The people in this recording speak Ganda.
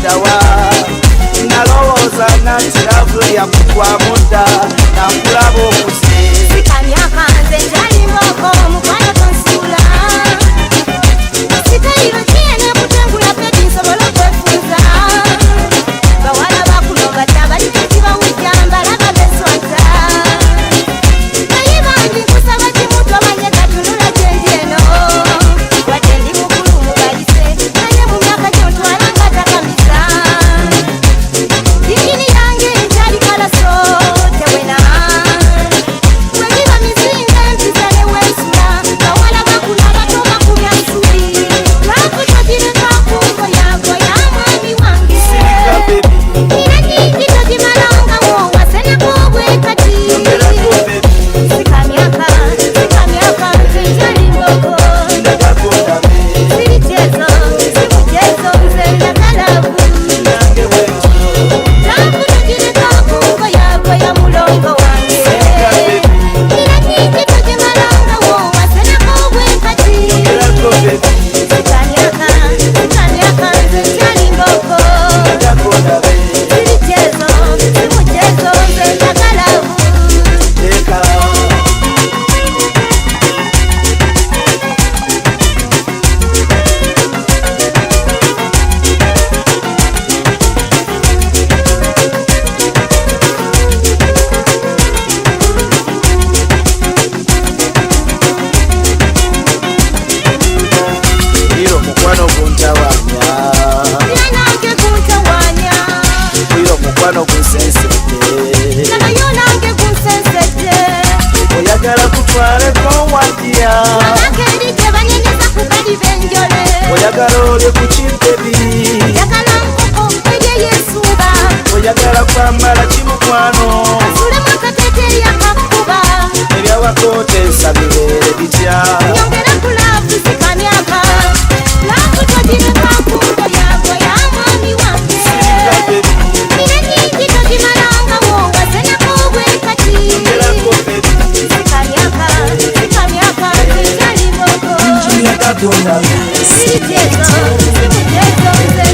kuntawa nalowooza nanti lavu yakugwa mudda nakulaba okuze sikamyaka nze njalimoko mukwano tonsula sitayiro kiyene kutengula pedi nsobola okwefuza bawala bakulonga tabalitekiba wujjambala babeswaza naye bangi kusaba kimutu amanye gatunula kyenjeno wadde ndi mukulu mubalise naye mu myaka gyontwala nga takamiza dingini yange njali kalaso tewena wegiba mizinga empiza newensula bawala bakula bato bakumya nsuli lwakutogireka kungo yago ya mwami wange ina nyingi togimalangawo wasenekobwe kati sikamyaka nze njali mboko sirichezo simuchezo nze ndakalavu lwakutogireka kungo yago ya mulongo wange ina nyingi togimalangawo wasenekobwe kati sikamyaka nze njali mboko sirichezo simuchezo nze ndakalavu iro mukwano guntawanya nange kuntawanya iro mukwano gunsensete nagayo nange kunsensete oyagala kutwaleko wadya abange erite banyenyeza ku bali benjole oyagala olye ku kimpebi yakala nkoko erye yesuuba oyagala kwambala kimukwano asulemu akateteeri akakuba ebyawakotesa bibeere bitya nyongera kulavu sikamyaka lavu togireka kungo yago ya mwami wange ine nyingi togimalangawo wasenekobwe kati sikamyaka nze njali mboko sirichezo simuchezo nze